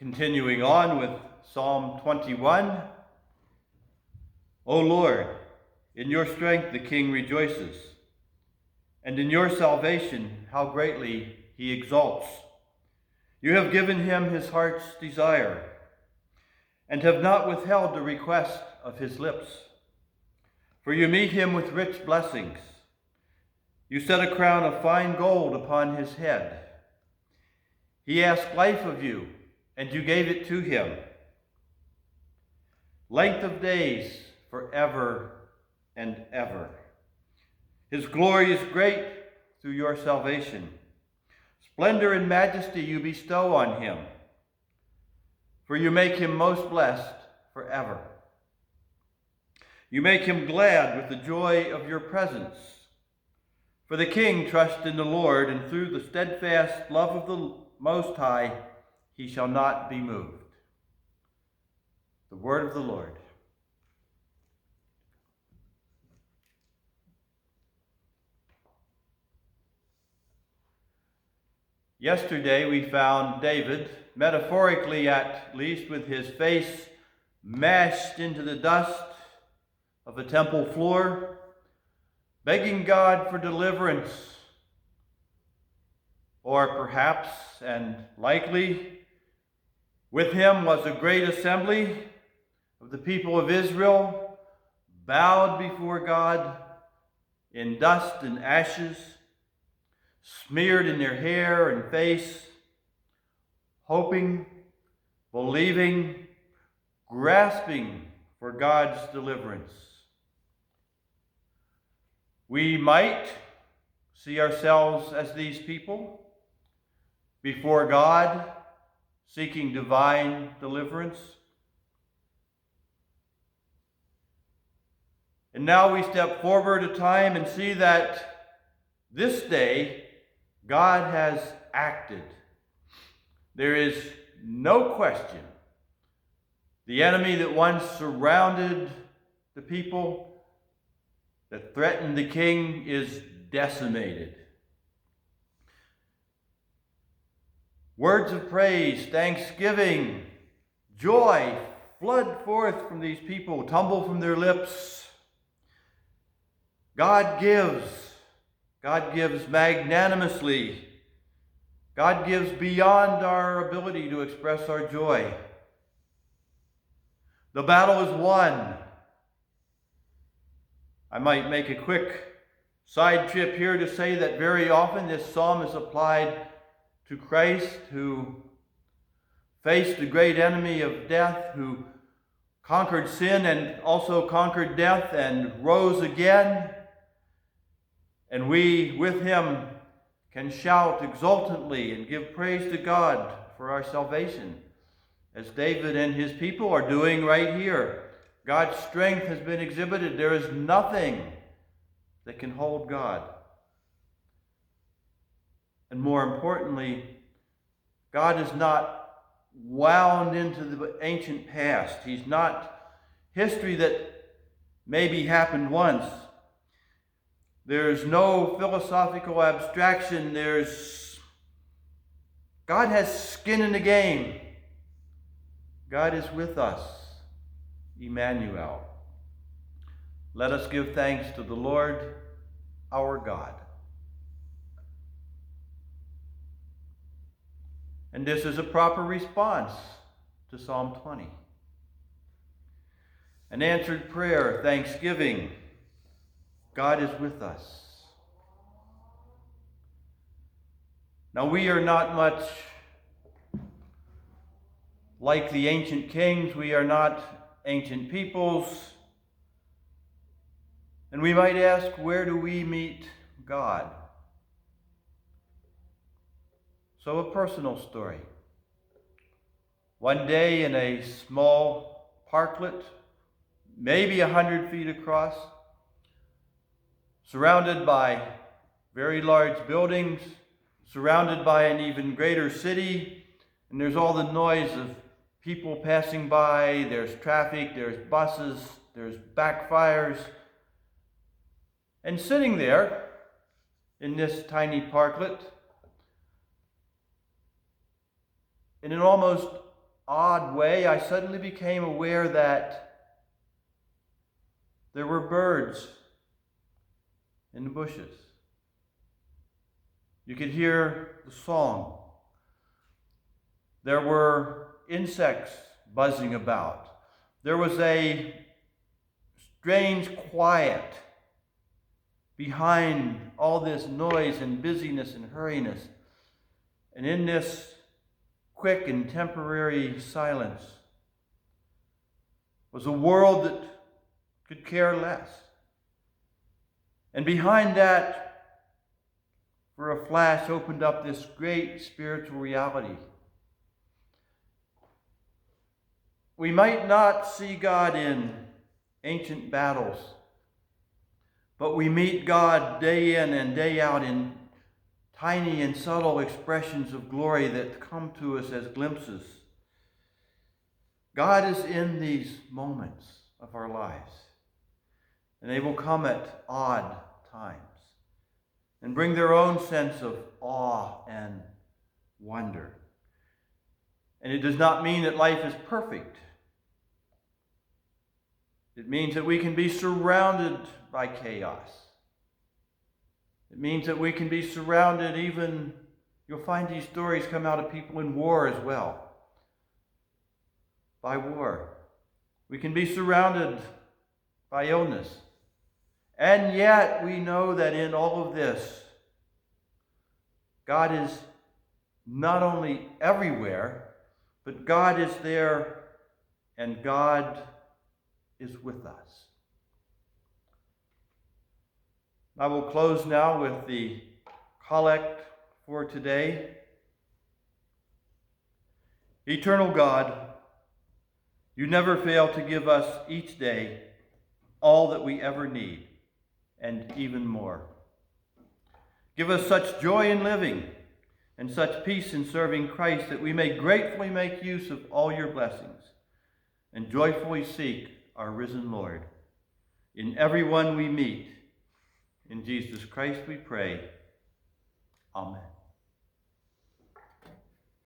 Continuing on with Psalm 21. O Lord, in your strength the king rejoices, and in your salvation how greatly he exalts. You have given him his heart's desire, and have not withheld the request of his lips. For you meet him with rich blessings. You set a crown of fine gold upon his head. He asked life of you, and you gave it to him. Length of days forever and ever. His glory is great through your salvation. Splendor and majesty you bestow on him, for you make him most blessed forever. You make him glad with the joy of your presence. For the king trusts in the Lord, and through the steadfast love of the Most High, he shall not be moved. The word of the Lord. Yesterday we found David, metaphorically at least, with his face mashed into the dust of a temple floor, begging God for deliverance, or perhaps, and likely, with him was a great assembly of the people of Israel, bowed before God in dust and ashes, smeared in their hair and face, hoping, believing, grasping for God's deliverance. We might see ourselves as these people before God, seeking divine deliverance. And now we step forward a time and see that this day God has acted. There is no question. The enemy that once surrounded the people, that threatened the king, is decimated. Words of praise, thanksgiving, joy flood forth from these people, tumble from their lips. God gives magnanimously. God gives beyond our ability to express our joy. The battle is won. I might make a quick side trip here to say that very often this psalm is applied to Christ, who faced the great enemy of death, who conquered sin and also conquered death and rose again. And we, with him, can shout exultantly and give praise to God for our salvation, as David and his people are doing right here. God's strength has been exhibited. There is nothing that can hold God. And more importantly, God is not wound into the ancient past. He's not history that maybe happened once. There's no philosophical abstraction. God has skin in the game. God is with us, Emmanuel. Let us give thanks to the Lord our God. And this is a proper response to Psalm 20. An answered prayer, thanksgiving. God is with us. Now, we are not much like the ancient kings. We are not ancient peoples. And we might ask, where do we meet God? So, a personal story. One day in a small parklet, maybe 100 feet across, surrounded by very large buildings, surrounded by an even greater city, and there's all the noise of people passing by, there's traffic, there's buses, there's backfires. And sitting there in this tiny parklet, in an almost odd way, I suddenly became aware that there were birds in the bushes. You could hear the song. There were insects buzzing about. There was a strange quiet behind all this noise and busyness and hurriness. And in this quick and temporary silence was a world that could care less. And behind that, for a flash, opened up this great spiritual reality. We might not see God in ancient battles, but we meet God day in and day out in tiny and subtle expressions of glory that come to us as glimpses. God is in these moments of our lives, and they will come at odd times and bring their own sense of awe and wonder. And it does not mean that life is perfect. It means that we can be surrounded by chaos. It means that we can be surrounded even, you'll find these stories come out of people in war as well, by war. We can be surrounded by illness. And yet we know that in all of this, God is not only everywhere, but God is there and God is with us. I will close now with the collect for today. Eternal God, you never fail to give us each day all that we ever need, and even more. Give us such joy in living and such peace in serving Christ that we may gratefully make use of all your blessings and joyfully seek our risen Lord. In everyone we meet, in Jesus Christ we pray. Amen.